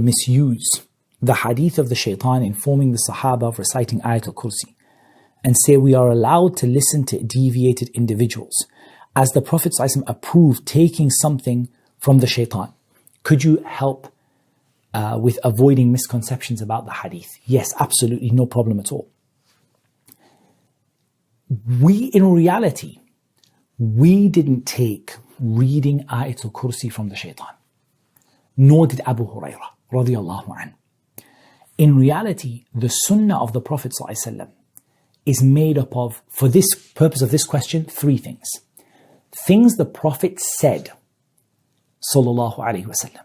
misuse the hadith of the Shaytan informing the Sahaba of reciting Aytul Kursi and say we are allowed to listen to deviated individuals, as the Prophet ﷺ approved taking something from the Shaytan? Could you help with avoiding misconceptions about the hadith? Yes, absolutely, no problem at all. In reality, we didn't take reading Aytul Kursi from the Shaytan, nor did Abu Hurairah radiyallahu anhu. In reality, the sunnah of the Prophet ﷺ is made up of, for this purpose of this question, three things. Things the Prophet said, sallallahu alaihi wasallam.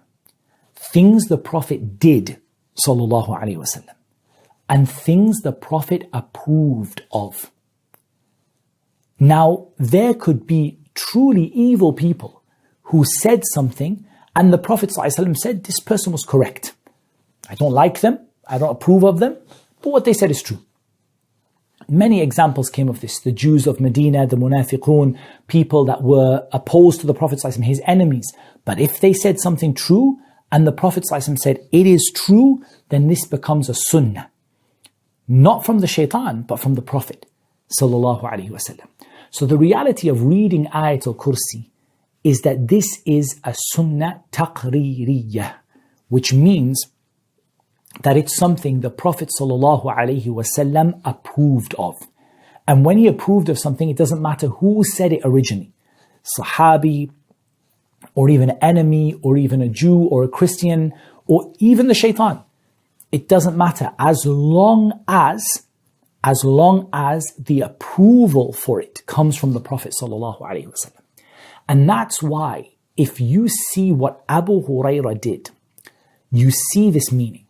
Things the Prophet did, sallallahu alaihi wasallam. And things the Prophet approved of. Now, there could be truly evil people who said something and the Prophet ﷺ said, this person was correct. I don't like them, I don't approve of them, but what they said is true. Many examples came of this. The Jews of Medina, the munafiqun, people that were opposed to the Prophet ﷺ, his enemies. But if they said something true and the Prophet ﷺ said, it is true, then this becomes a sunnah. Not from the Shaytan, but from the Prophet sallallahu alaihi wasallam. So the reality of reading Aytul Kursi is that this is a sunnah taqririyah, which means that it's something the Prophet sallallahu alaihi wasallam approved of. And when he approved of something, it doesn't matter who said it originally. Sahabi, or even an enemy, or even a Jew, or a Christian, or even the Shaytan. It doesn't matter as long as the approval for it comes from the Prophet sallallahu alaihi wasallam. And that's why if you see what Abu Hurairah did, you see this meaning.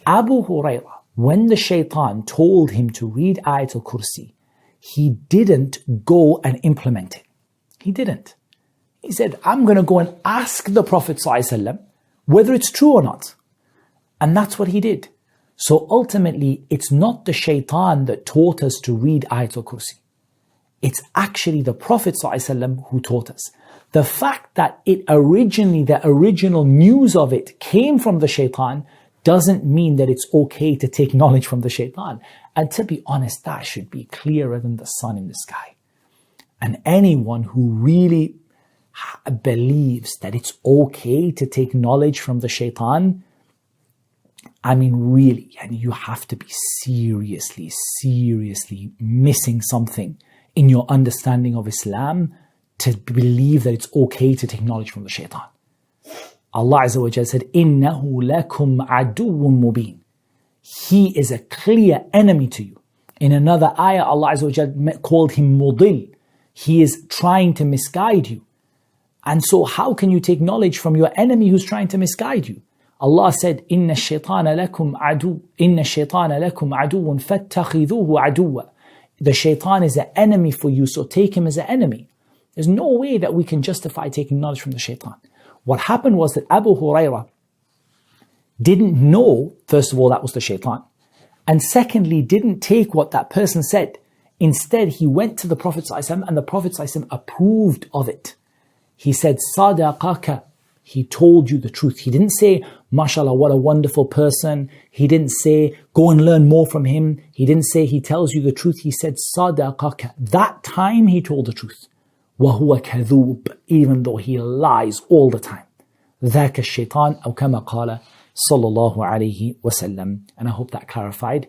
Abu Hurairah, when the Shaytan told him to read Aytul Kursi, he didn't go and implement it. He didn't. He said, I'm going to go and ask the Prophet ﷺ whether it's true or not. And that's what he did. So ultimately, it's not the Shaytan that taught us to read Aytul Kursi. It's actually the Prophet ﷺ who taught us. The fact that the original news of it came from the Shaytan doesn't mean that it's okay to take knowledge from the Shaytan. And to be honest, that should be clearer than the sun in the sky. And anyone who really believes that it's okay to take knowledge from the Shaytan, I mean really, and you have to be seriously missing something in your understanding of Islam to believe that it's okay to take knowledge from the Shaytan. Allah Azza wa Jalla said, إِنَّهُ لَكُمْ عَدُوٌ مُبِينٌ. He is a clear enemy to you. In another ayah, Allah Azza wa Jalla called him mudil. He is trying to misguide you. And so how can you take knowledge from your enemy who's trying to misguide you? Allah said, إِنَّ الشَّيْطَانَ لَكُمْ عَدُوٌ فَاتَّخِذُوهُ عَدُوًّا. The Shaytan is an enemy for you, so take him as an enemy. There's no way that we can justify taking knowledge from the Shaytan. What happened was that Abu Hurairah didn't know, first of all, that was the Shaytan. And secondly, didn't take what that person said. Instead, he went to the Prophet ﷺ and the Prophet ﷺ approved of it. He said, Sadaqaka. He told you the truth. He didn't say, MashaAllah, what a wonderful person. He didn't say, go and learn more from him. He didn't say, he tells you the truth. He said, Sadaqaka. That time he told the truth. وَهُوَ كَذُوب. Even though he lies all the time. ذَاكَ الشَّيْطَانِ أَوْ كَمَا قَالَ صلى الله عليه وسلم. And I hope that clarified.